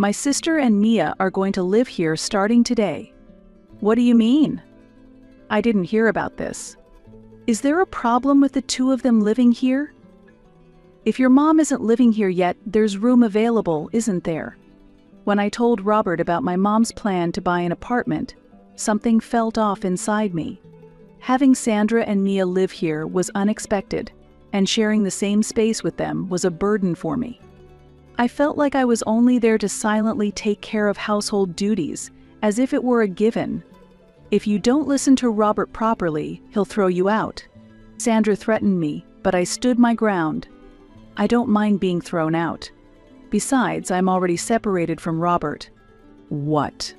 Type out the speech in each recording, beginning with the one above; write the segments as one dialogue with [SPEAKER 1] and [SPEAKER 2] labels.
[SPEAKER 1] My sister and Mia are going to live here starting today." "What do you mean?" "I didn't hear about this." "Is there a problem with the two of them living here?" "If your mom isn't living here yet, there's room available, isn't there?" When I told Robert about my mom's plan to buy an apartment, something felt off inside me. Having Sandra and Mia live here was unexpected, and sharing the same space with them was a burden for me. I felt like I was only there to silently take care of household duties, as if it were a given. "If you don't listen to Robert properly, he'll throw you out." Sandra threatened me, but I stood my ground. "I don't mind being thrown out. Besides, I'm already separated from Robert." "What?"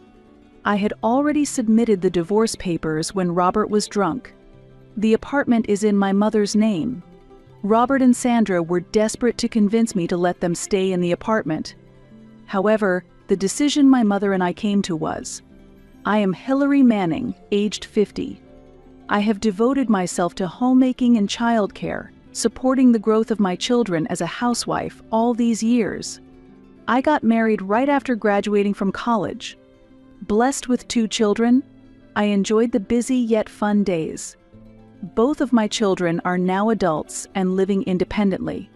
[SPEAKER 1] "I had already submitted the divorce papers when Robert was drunk. The apartment is in my mother's name. Robert and Sandra were desperate to convince me to let them stay in the apartment. However, the decision my mother and I came to was, I am Hillary Manning, aged 50. I have devoted myself to homemaking and childcare, supporting the growth of my children as a housewife all these years. I got married right after graduating from college. Blessed with 2 children, I enjoyed the busy yet fun days. Both of my children are now adults and living independently.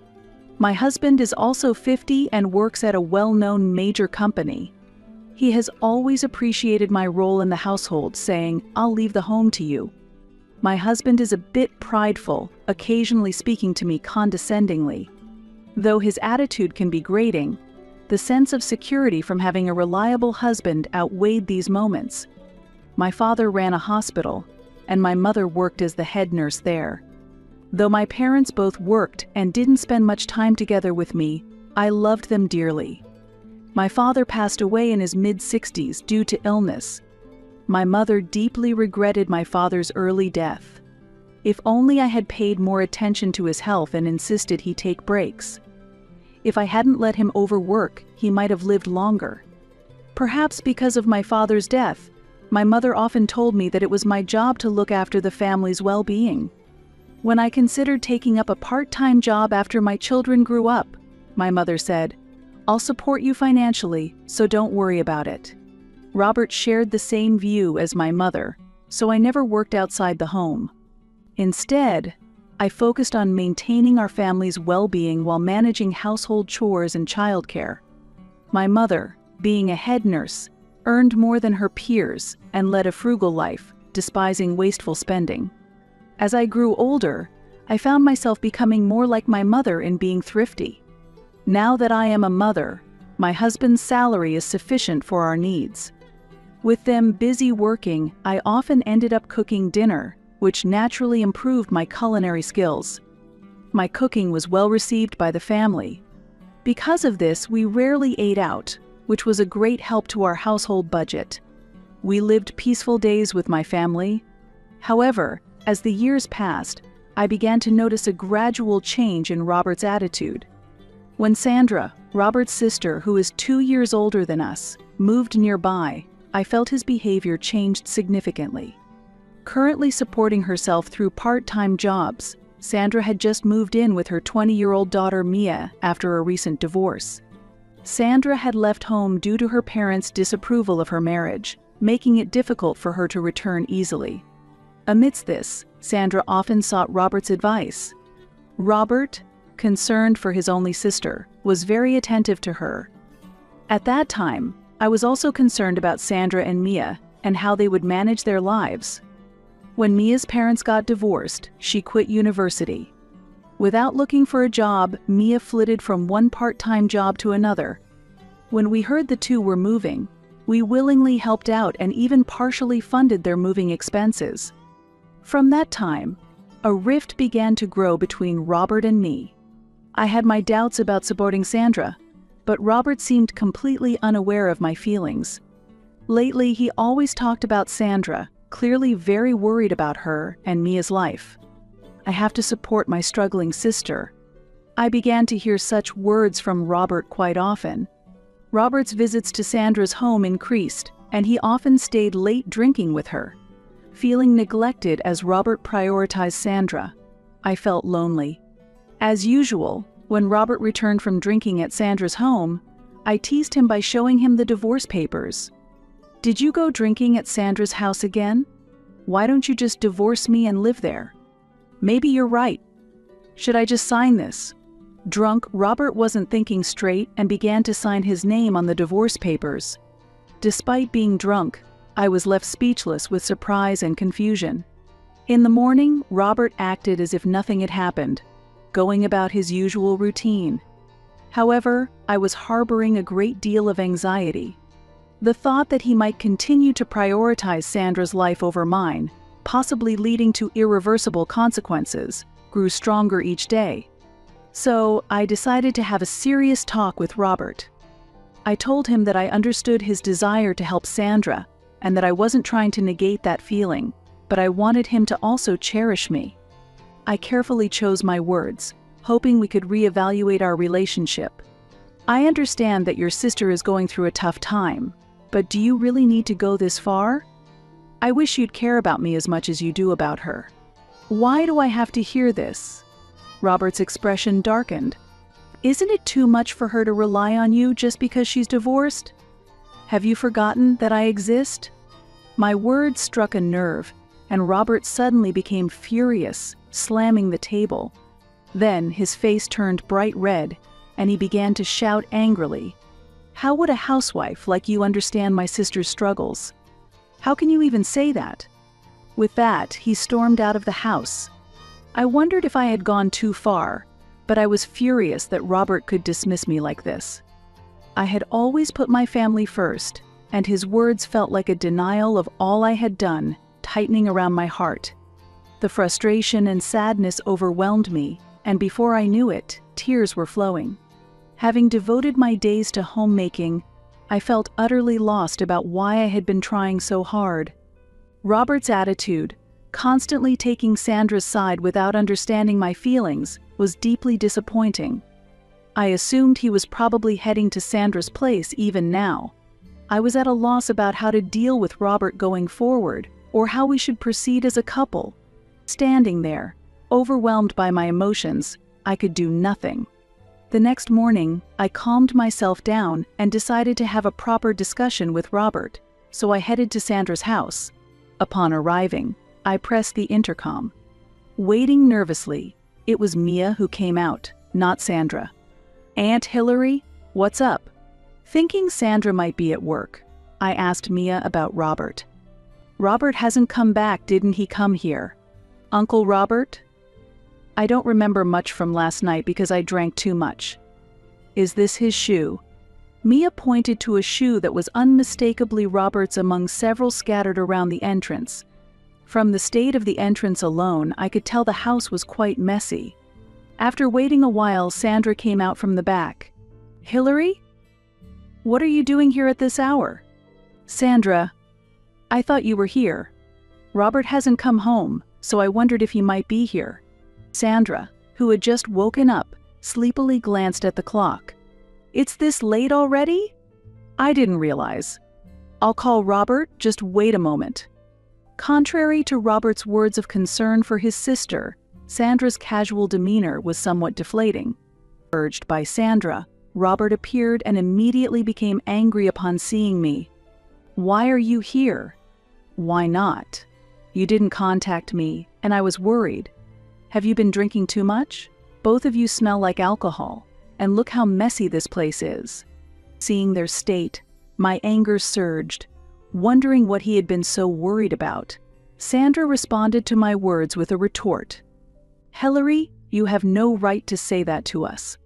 [SPEAKER 1] My husband is also 50 and works at a well-known major company. He has always appreciated my role in the household, saying, 'I'll leave the home to you.' My husband is a bit prideful, occasionally speaking to me condescendingly. Though his attitude can be grating, the sense of security from having a reliable husband outweighed these moments. My father ran a hospital, and my mother worked as the head nurse there. Though my parents both worked and didn't spend much time together with me, I loved them dearly. My father passed away in his mid-60s due to illness. My mother deeply regretted my father's early death. If only I had paid more attention to his health and insisted he take breaks. If I hadn't let him overwork, he might have lived longer. Perhaps because of my father's death, my mother often told me that it was my job to look after the family's well-being. When I considered taking up a part-time job after my children grew up, my mother said, "I'll support you financially, so don't worry about it." Robert shared the same view as my mother, so I never worked outside the home. Instead, I focused on maintaining our family's well-being while managing household chores and childcare. My mother, being a head nurse, earned more than her peers and led a frugal life, despising wasteful spending. As I grew older, I found myself becoming more like my mother in being thrifty. Now that I am a mother, my husband's salary is sufficient for our needs. With them busy working, I often ended up cooking dinner, which naturally improved my culinary skills. My cooking was well received by the family. Because of this, we rarely ate out, which was a great help to our household budget. We lived peaceful days with my family. However, as the years passed, I began to notice a gradual change in Robert's attitude. When Sandra, Robert's sister, who is 2 years older than us, moved nearby, I felt his behavior changed significantly. Currently supporting herself through part-time jobs, Sandra had just moved in with her 20-year-old daughter Mia after a recent divorce. Sandra had left home due to her parents' disapproval of her marriage, making it difficult for her to return easily. Amidst this, Sandra often sought Robert's advice. Robert, concerned for his only sister, was very attentive to her. At that time, I was also concerned about Sandra and Mia and how they would manage their lives. When Mia's parents got divorced, she quit university. Without looking for a job, Mia flitted from one part-time job to another. When we heard the two were moving, we willingly helped out and even partially funded their moving expenses. From that time, a rift began to grow between Robert and me. I had my doubts about supporting Sandra, but Robert seemed completely unaware of my feelings. Lately, he always talked about Sandra, clearly very worried about her and Mia's life. I have to support my struggling sister. I began to hear such words from Robert quite often. Robert's visits to Sandra's home increased, and he often stayed late drinking with her. Feeling neglected as Robert prioritized Sandra, I felt lonely. As usual, when Robert returned from drinking at Sandra's home, I teased him by showing him the divorce papers. "Did you go drinking at Sandra's house again? Why don't you just divorce me and live there? Maybe you're right. Should I just sign this?" Drunk, Robert wasn't thinking straight and began to sign his name on the divorce papers. Despite being drunk, I was left speechless with surprise and confusion. In the morning, Robert acted as if nothing had happened, going about his usual routine. However, I was harboring a great deal of anxiety. The thought that he might continue to prioritize Sandra's life over mine, possibly leading to irreversible consequences, grew stronger each day. So, I decided to have a serious talk with Robert. I told him that I understood his desire to help Sandra, and that I wasn't trying to negate that feeling, but I wanted him to also cherish me. I carefully chose my words, hoping we could reevaluate our relationship. "I understand that your sister is going through a tough time, but do you really need to go this far? I wish you'd care about me as much as you do about her." "Why do I have to hear this?" Robert's expression darkened. "Isn't it too much for her to rely on you just because she's divorced? Have you forgotten that I exist?" My words struck a nerve, and Robert suddenly became furious, slamming the table. Then his face turned bright red, and he began to shout angrily, "How would a housewife like you understand my sister's struggles? How can you even say that?" With that, he stormed out of the house. I wondered if I had gone too far, but I was furious that Robert could dismiss me like this. I had always put my family first, and his words felt like a denial of all I had done, tightening around my heart. The frustration and sadness overwhelmed me, and before I knew it, tears were flowing. Having devoted my days to homemaking, I felt utterly lost about why I had been trying so hard. Robert's attitude, constantly taking Sandra's side without understanding my feelings, was deeply disappointing. I assumed he was probably heading to Sandra's place even now. I was at a loss about how to deal with Robert going forward, or how we should proceed as a couple. Standing there, overwhelmed by my emotions, I could do nothing. The next morning, I calmed myself down and decided to have a proper discussion with Robert, so I headed to Sandra's house. Upon arriving, I pressed the intercom. Waiting nervously, it was Mia who came out, not Sandra. "Aunt Hillary, what's up?" Thinking Sandra might be at work, I asked Mia about Robert. "Robert hasn't come back, didn't he come here? Uncle Robert?" "I don't remember much from last night because I drank too much." "Is this his shoe?" Mia pointed to a shoe that was unmistakably Robert's among several scattered around the entrance. From the state of the entrance alone, I could tell the house was quite messy. After waiting a while, Sandra came out from the back. "Hillary? What are you doing here at this hour?" "Sandra, I thought you were here. Robert hasn't come home, so I wondered if he might be here." Sandra, who had just woken up, sleepily glanced at the clock. "It's this late already? I didn't realize. I'll call Robert, just wait a moment." Contrary to Robert's words of concern for his sister, Sandra's casual demeanor was somewhat deflating. Urged by Sandra, Robert appeared and immediately became angry upon seeing me. "Why are you here?" "Why not? You didn't contact me, and I was worried. Have you been drinking too much? Both of you smell like alcohol, and look how messy this place is." Seeing their state, my anger surged. Wondering what he had been so worried about, Sandra responded to my words with a retort. "Hillary, you have no right to say that to us."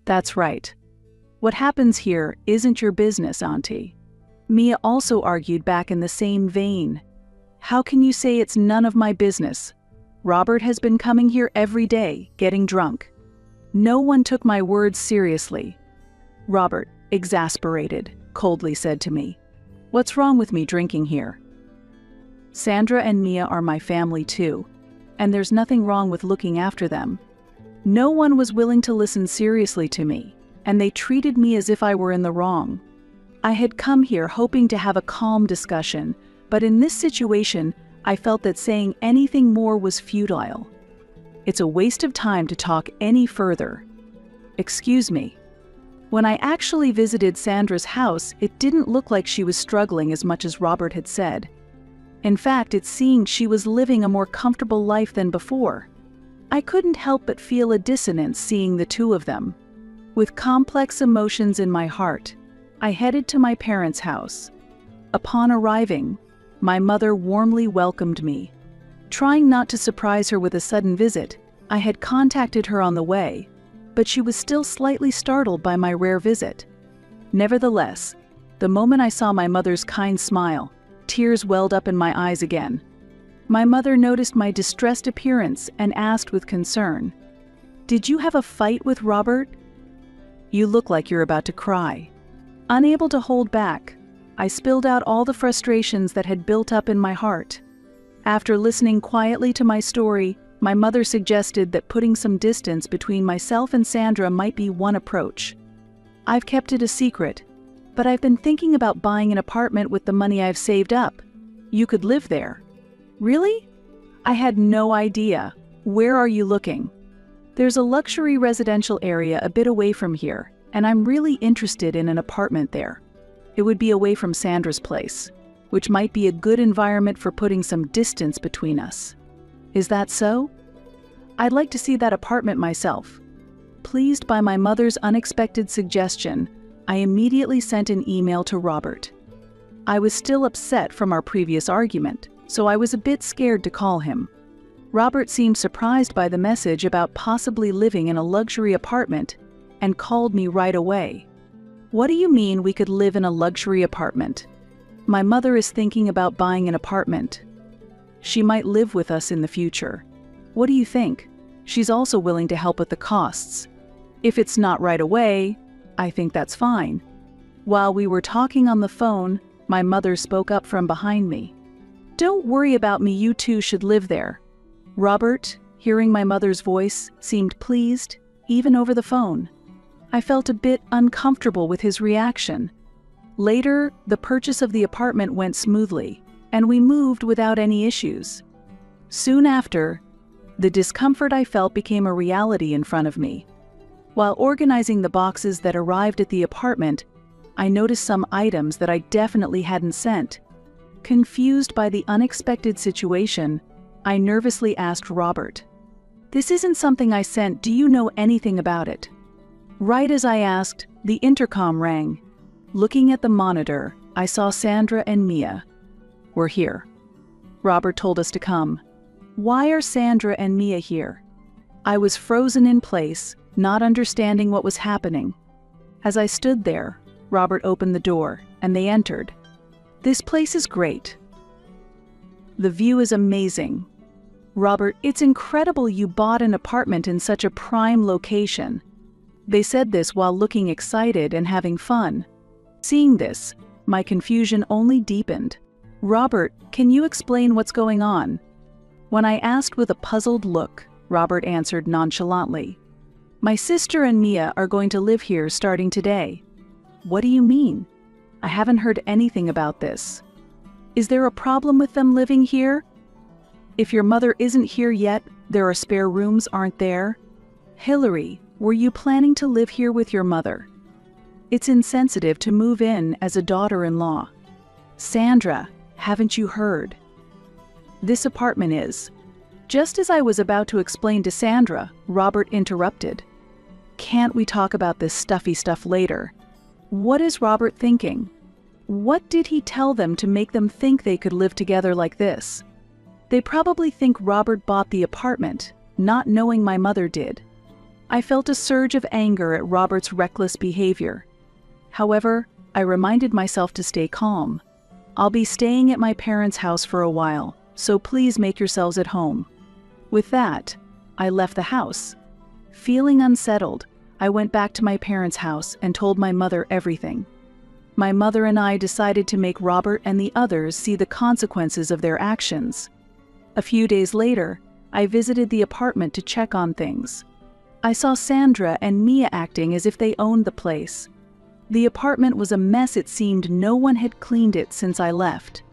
[SPEAKER 1] "That's right. What happens here isn't your business, Auntie." Mia also argued back in the same vein. "How can you say it's none of my business? Robert has been coming here every day, getting drunk." No one took my words seriously. Robert, exasperated, coldly said to me, "What's wrong with me drinking here? Sandra and Mia are my family too, and there's nothing wrong with looking after them." No one was willing to listen seriously to me, and they treated me as if I were in the wrong. I had come here hoping to have a calm discussion, but in this situation, I felt that saying anything more was futile. "It's a waste of time to talk any further." "Excuse me." When I actually visited Sandra's house, it didn't look like she was struggling as much as Robert had said. In fact, it seemed she was living a more comfortable life than before. I couldn't help but feel a dissonance seeing the two of them. With complex emotions in my heart, I headed to my parents' house. Upon arriving, my mother warmly welcomed me. Trying not to surprise her with a sudden visit, I had contacted her on the way, but she was still slightly startled by my rare visit. Nevertheless, the moment I saw my mother's kind smile, tears welled up in my eyes again. My mother noticed my distressed appearance and asked with concern, "Did you have a fight with Robert? You look like you're about to cry." Unable to hold back, I spilled out all the frustrations that had built up in my heart. After listening quietly to my story, my mother suggested that putting some distance between myself and Sandra might be one approach. "I've kept it a secret, but I've been thinking about buying an apartment with the money I've saved up. You could live there." "Really? I had no idea. Where are you looking?" "There's a luxury residential area a bit away from here, and I'm really interested in an apartment there. It would be away from Sandra's place, which might be a good environment for putting some distance between us. Is that so?" "I'd like to see that apartment myself." Pleased by my mother's unexpected suggestion, I immediately sent an email to Robert. I was still upset from our previous argument, so I was a bit scared to call him. Robert seemed surprised by the message about possibly living in a luxury apartment and called me right away. "What do you mean we could live in a luxury apartment? My mother is thinking about buying an apartment. She might live with us in the future. What do you think? She's also willing to help with the costs. If it's not right away, I think that's fine." While we were talking on the phone, my mother spoke up from behind me. "Don't worry about me, you two should live there." Robert, hearing my mother's voice, seemed pleased, even over the phone. I felt a bit uncomfortable with his reaction. Later, the purchase of the apartment went smoothly, and we moved without any issues. Soon after, the discomfort I felt became a reality in front of me. While organizing the boxes that arrived at the apartment, I noticed some items that I definitely hadn't sent. Confused by the unexpected situation, I nervously asked Robert, "This isn't something I sent, do you know anything about it?" Right as I asked, the intercom rang. Looking at the monitor, I saw Sandra and Mia. "We're here." Robert told us to come. "Why are Sandra and Mia here?" I was frozen in place, not understanding what was happening. As I stood there, Robert opened the door, and they entered. "This place is great. The view is amazing. Robert, it's incredible you bought an apartment in such a prime location." They said this while looking excited and having fun. Seeing this, my confusion only deepened. "Robert, can you explain what's going on?" When I asked with a puzzled look, Robert answered nonchalantly, "My sister and Mia are going to live here starting today." "What do you mean? I haven't heard anything about this. Is there a problem with them living here? If your mother isn't here yet, there are spare rooms, aren't there? Hillary, were you planning to live here with your mother? It's insensitive to move in as a daughter-in-law. Sandra, haven't you heard? This apartment is..." Just as I was about to explain to Sandra, Robert interrupted. "Can't we talk about this stuffy stuff later? What is Robert thinking? What did he tell them to make them think they could live together like this? They probably think Robert bought the apartment, not knowing my mother did." I felt a surge of anger at Robert's reckless behavior. However, I reminded myself to stay calm. "I'll be staying at my parents' house for a while, so please make yourselves at home." With that, I left the house. Feeling unsettled, I went back to my parents' house and told my mother everything. My mother and I decided to make Robert and the others see the consequences of their actions. A few days later, I visited the apartment to check on things. I saw Sandra and Mia acting as if they owned the place. The apartment was a mess. It seemed no one had cleaned it since I left.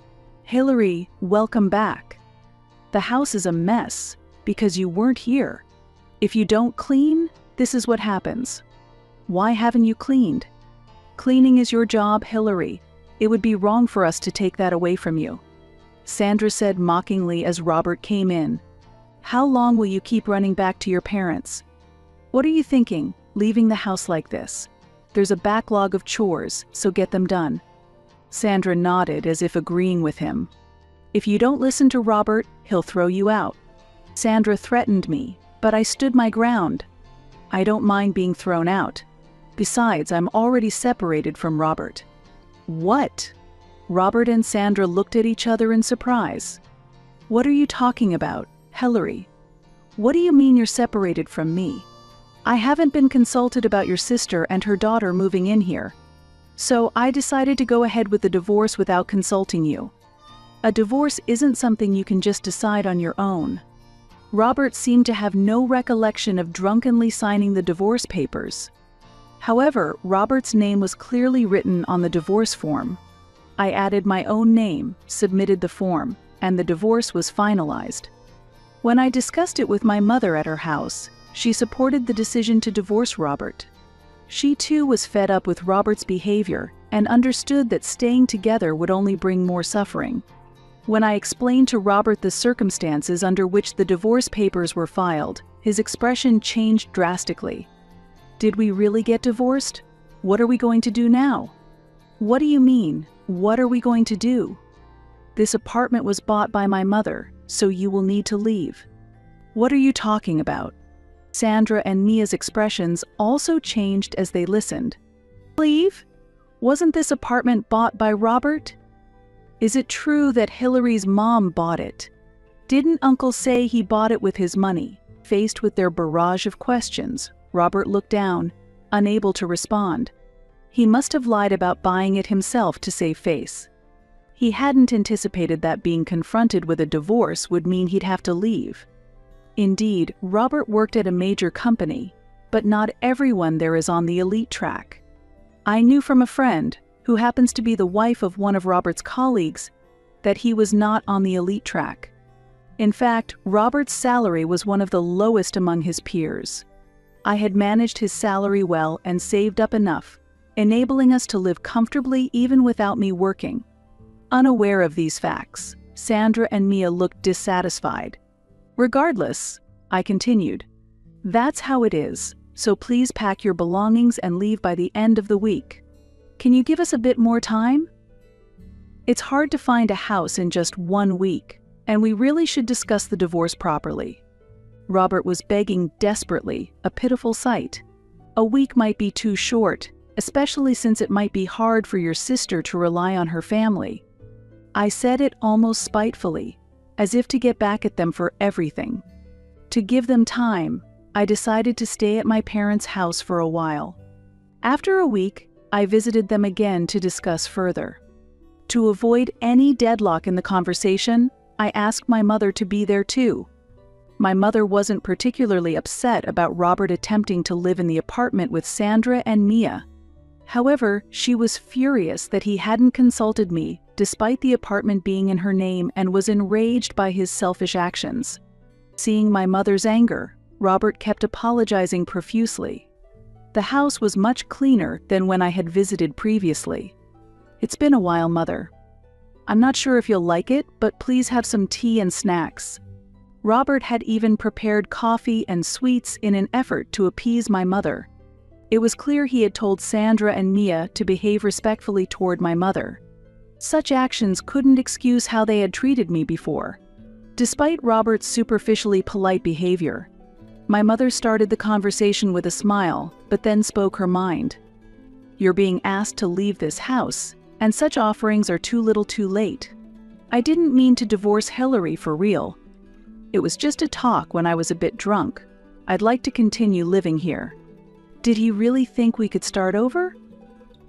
[SPEAKER 1] "Hillary, welcome back. The house is a mess because you weren't here. If you don't clean, this is what happens." Why haven't you cleaned? Cleaning is your job, Hillary. It would be wrong for us to take that away from you. Sandra said mockingly as Robert came in. How long will you keep running back to your parents? What are you thinking, leaving the house like this? There's a backlog of chores, so get them done. Sandra nodded as if agreeing with him. If you don't listen to Robert, he'll throw you out. Sandra threatened me, but I stood my ground. I don't mind being thrown out. Besides, I'm already separated from Robert. What? Robert and Sandra looked at each other in surprise. What are you talking about, Hillary? What do you mean you're separated from me? I haven't been consulted about your sister and her daughter moving in here. So I decided to go ahead with the divorce without consulting you. A divorce isn't something you can just decide on your own. Robert seemed to have no recollection of drunkenly signing the divorce papers. However, Robert's name was clearly written on the divorce form. I added my own name, submitted the form, and the divorce was finalized. When I discussed it with my mother at her house, she supported the decision to divorce Robert. She too was fed up with Robert's behavior and understood that staying together would only bring more suffering. When I explained to Robert the circumstances under which the divorce papers were filed, his expression changed drastically. Did we really get divorced? What are we going to do now? What do you mean? What are we going to do? This apartment was bought by my mother, so you will need to leave. What are you talking about? Sandra and Mia's expressions also changed as they listened. Leave? Wasn't this apartment bought by Robert? Is it true that Hillary's mom bought it? Didn't Uncle say he bought it with his money? Faced with their barrage of questions, Robert looked down, unable to respond. He must have lied about buying it himself to save face. He hadn't anticipated that being confronted with a divorce would mean he'd have to leave. Indeed, Robert worked at a major company, but not everyone there is on the elite track. I knew from a friend, who happens to be the wife of one of Robert's colleagues, that he was not on the elite track. In fact, Robert's salary was one of the lowest among his peers. I had managed his salary well and saved up enough, enabling us to live comfortably even without me working. Unaware of these facts, Sandra and Mia looked dissatisfied. Regardless, I continued, that's how it is, so please pack your belongings and leave by the end of the week. Can you give us a bit more time? It's hard to find a house in just 1 week, and we really should discuss the divorce properly. Robert was begging desperately, a pitiful sight. A week might be too short, especially since it might be hard for your sister to rely on her family. I said it almost spitefully, as if to get back at them for everything. To give them time, I decided to stay at my parents' house for a while. After a week, I visited them again to discuss further. To avoid any deadlock in the conversation, I asked my mother to be there too. My mother wasn't particularly upset about Robert attempting to live in the apartment with Sandra and Mia. However, she was furious that he hadn't consulted me despite the apartment being in her name and was enraged by his selfish actions. Seeing my mother's anger, Robert kept apologizing profusely. The house was much cleaner than when I had visited previously. It's been a while, Mother. I'm not sure if you'll like it, but please have some tea and snacks. Robert had even prepared coffee and sweets in an effort to appease my mother. It was clear he had told Sandra and Mia to behave respectfully toward my mother. Such actions couldn't excuse how they had treated me before. Despite Robert's superficially polite behavior, my mother started the conversation with a smile, but then spoke her mind. You're being asked to leave this house, and such offerings are too little too late. I didn't mean to divorce Hillary for real. It was just a talk when I was a bit drunk. I'd like to continue living here. Did he really think we could start over?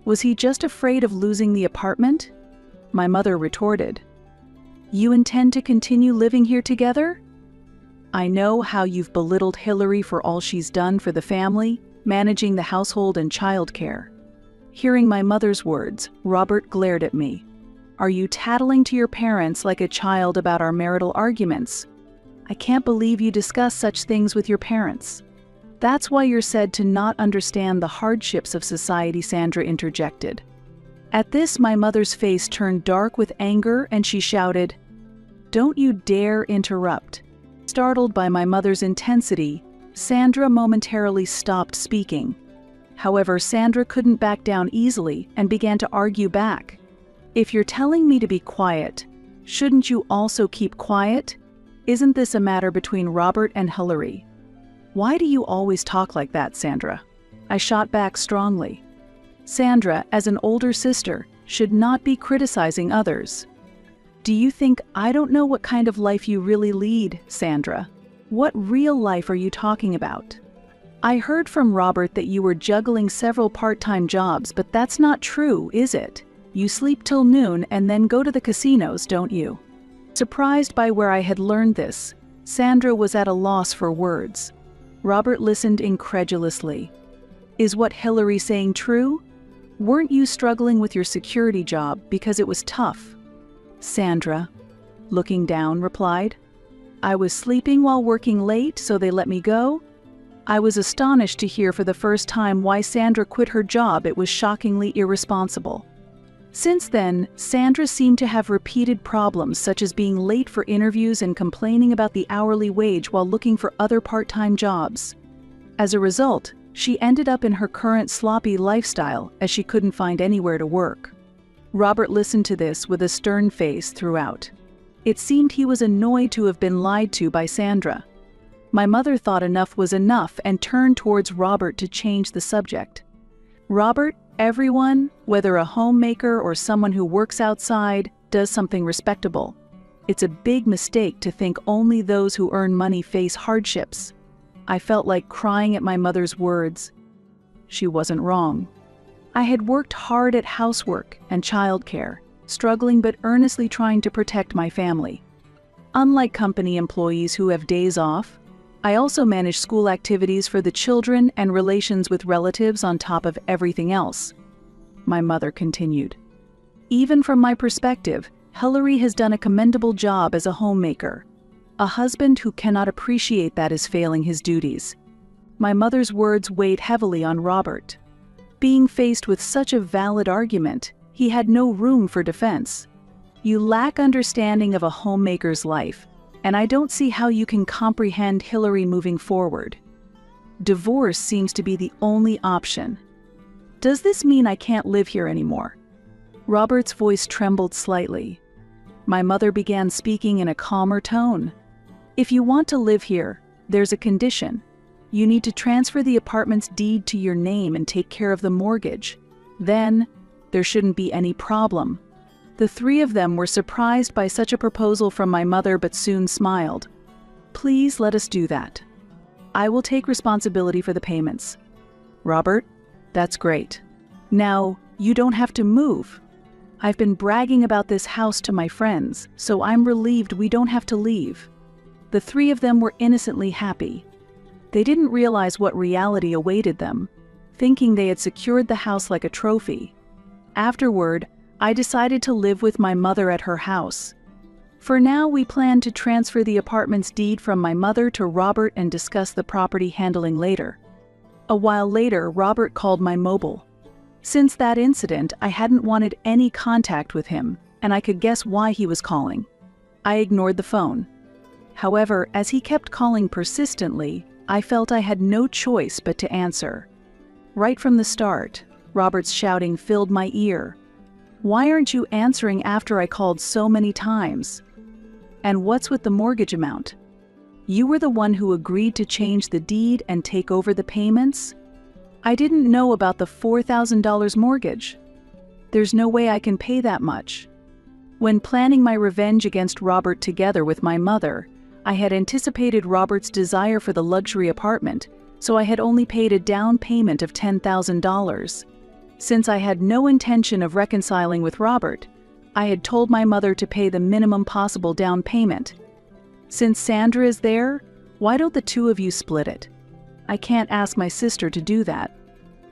[SPEAKER 1] Was he just afraid of losing the apartment? My mother retorted. You intend to continue living here together? I know how you've belittled Hillary for all she's done for the family, managing the household and childcare. Hearing my mother's words, Robert glared at me. Are you tattling to your parents like a child about our marital arguments? I can't believe you discuss such things with your parents. That's why you're said to not understand the hardships of society, Sandra interjected. At this, my mother's face turned dark with anger and she shouted, "Don't you dare interrupt." Startled by my mother's intensity, Sandra momentarily stopped speaking. However, Sandra couldn't back down easily and began to argue back. "If you're telling me to be quiet, shouldn't you also keep quiet? Isn't this a matter between Robert and Hillary?" "Why do you always talk like that, Sandra?" I shot back strongly. Sandra, as an older sister, should not be criticizing others. "Do you think I don't know what kind of life you really lead, Sandra? What real life are you talking about? I heard from Robert that you were juggling several part-time jobs, but that's not true, is it? You sleep till noon and then go to the casinos, don't you?" Surprised by where I had learned this, Sandra was at a loss for words. Robert listened incredulously. "Is what Hillary saying true? Weren't you struggling with your security job because it was tough?" Sandra, looking down, replied, "I was sleeping while working late, so they let me go." I was astonished to hear for the first time why Sandra quit her job. It was shockingly irresponsible. Since then, Sandra seemed to have repeated problems such as being late for interviews and complaining about the hourly wage while looking for other part-time jobs. As a result, she ended up in her current sloppy lifestyle as she couldn't find anywhere to work. Robert listened to this with a stern face throughout. It seemed he was annoyed to have been lied to by Sandra. My mother thought enough was enough and turned towards Robert to change the subject. "Robert, everyone, whether a homemaker or someone who works outside, does something respectable. It's a big mistake to think only those who earn money face hardships." I felt like crying at my mother's words. She wasn't wrong. I had worked hard at housework and childcare, struggling but earnestly trying to protect my family. Unlike company employees who have days off, I also manage school activities for the children and relations with relatives on top of everything else. My mother continued. "Even from my perspective, Hillary has done a commendable job as a homemaker. A husband who cannot appreciate that is failing his duties." My mother's words weighed heavily on Robert. Being faced with such a valid argument, he had no room for defense. "You lack understanding of a homemaker's life, and I don't see how you can comprehend Hillary moving forward. Divorce seems to be the only option. Does this mean I can't live here anymore?" Robert's voice trembled slightly. My mother began speaking in a calmer tone. "If you want to live here, there's a condition. You need to transfer the apartment's deed to your name and take care of the mortgage. Then, there shouldn't be any problem." The three of them were surprised by such a proposal from my mother but soon smiled. "Please let us do that. I will take responsibility for the payments." "Robert, that's great. Now, you don't have to move. I've been bragging about this house to my friends, so I'm relieved we don't have to leave." The three of them were innocently happy. They didn't realize what reality awaited them, thinking they had secured the house like a trophy. Afterward, I decided to live with my mother at her house. For now, we plan to transfer the apartment's deed from my mother to Robert and discuss the property handling later. A while later, Robert called my mobile. Since that incident, I hadn't wanted any contact with him, and I could guess why he was calling. I ignored the phone. However, as he kept calling persistently, I felt I had no choice but to answer. Right from the start, Robert's shouting filled my ear. "Why aren't you answering after I called so many times? And what's with the mortgage amount? You were the one who agreed to change the deed and take over the payments? I didn't know about the $4,000 mortgage. There's no way I can pay that much." When planning my revenge against Robert together with my mother, I had anticipated Robert's desire for the luxury apartment, so I had only paid a down payment of $10,000. Since I had no intention of reconciling with Robert, I had told my mother to pay the minimum possible down payment. "Since Sandra is there, why don't the two of you split it? I can't ask my sister to do that."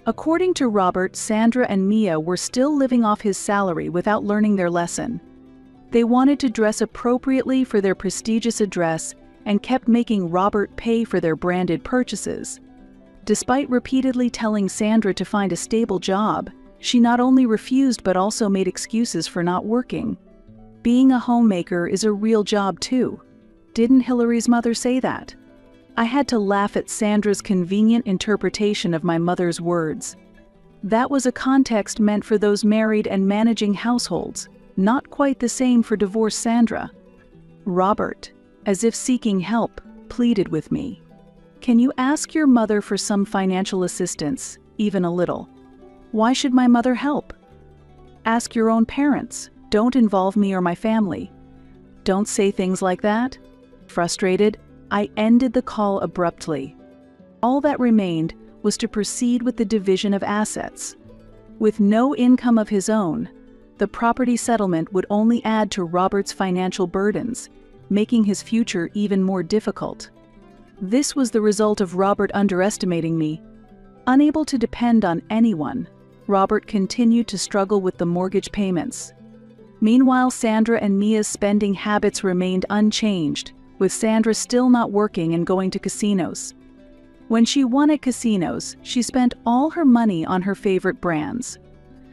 [SPEAKER 1] According to Robert, Sandra and Mia were still living off his salary without learning their lesson. They wanted to dress appropriately for their prestigious address and kept making Robert pay for their branded purchases. Despite repeatedly telling Sandra to find a stable job, she not only refused but also made excuses for not working. Being a homemaker is a real job too. Didn't Hillary's mother say that? I had to laugh at Sandra's convenient interpretation of my mother's words. That was a context meant for those married and managing households, not quite the same for divorced Sandra. Robert, as if seeking help, pleaded with me. Can you ask your mother for some financial assistance, even a little? Why should my mother help? Ask your own parents. Don't involve me or my family. Don't say things like that. Frustrated, I ended the call abruptly. All that remained was to proceed with the division of assets. With no income of his own, the property settlement would only add to Robert's financial burdens, making his future even more difficult. This was the result of Robert underestimating me. Unable to depend on anyone, Robert continued to struggle with the mortgage payments. Meanwhile, Sandra and Mia's spending habits remained unchanged, with Sandra still not working and going to casinos. When she won at casinos, she spent all her money on her favorite brands.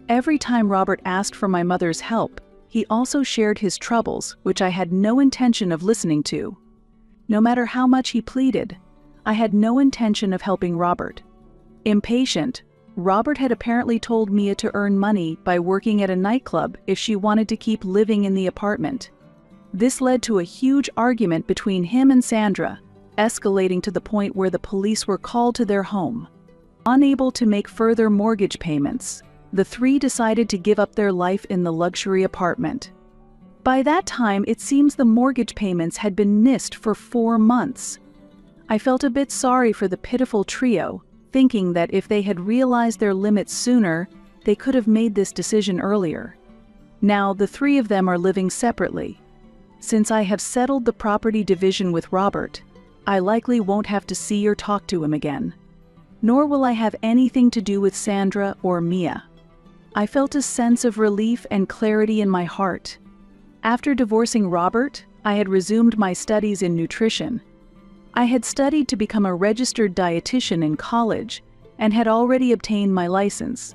[SPEAKER 1] Every time Robert asked for my mother's help, he also shared his troubles, which I had no intention of listening to. No matter how much he pleaded, I had no intention of helping Robert. Impatient, Robert had apparently told Mia to earn money by working at a nightclub if she wanted to keep living in the apartment. This led to a huge argument between him and Sandra, escalating to the point where the police were called to their home. Unable to make further mortgage payments, the three decided to give up their life in the luxury apartment. By that time, it seems the mortgage payments had been missed for 4 months. I felt a bit sorry for the pitiful trio, thinking that if they had realized their limits sooner, they could have made this decision earlier. Now, the three of them are living separately. Since I have settled the property division with Robert, I likely won't have to see or talk to him again. Nor will I have anything to do with Sandra or Mia. I felt a sense of relief and clarity in my heart. After divorcing Robert, I had resumed my studies in nutrition. I had studied to become a registered dietitian in college and had already obtained my license.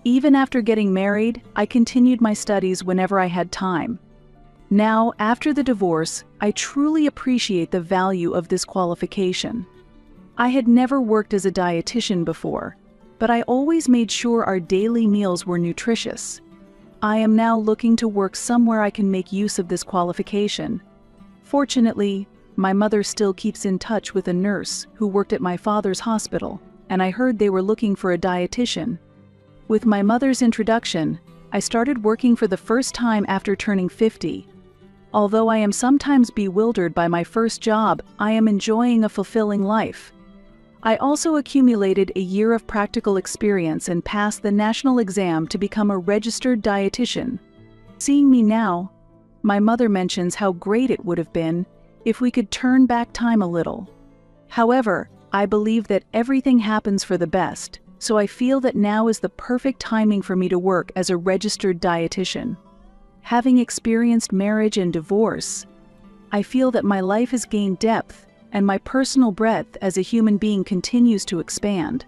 [SPEAKER 1] Even after getting married, I continued my studies whenever I had time. Now, after the divorce, I truly appreciate the value of this qualification. I had never worked as a dietitian before, but I always made sure our daily meals were nutritious. I am now looking to work somewhere I can make use of this qualification. Fortunately, my mother still keeps in touch with a nurse who worked at my father's hospital, and I heard they were looking for a dietitian. With my mother's introduction, I started working for the first time after turning 50. Although I am sometimes bewildered by my first job, I am enjoying a fulfilling life. I also accumulated a year of practical experience and passed the national exam to become a registered dietitian. Seeing me now, my mother mentions how great it would have been if we could turn back time a little. However, I believe that everything happens for the best, so I feel that now is the perfect timing for me to work as a registered dietitian. Having experienced marriage and divorce, I feel that my life has gained depth and my personal breadth as a human being continues to expand.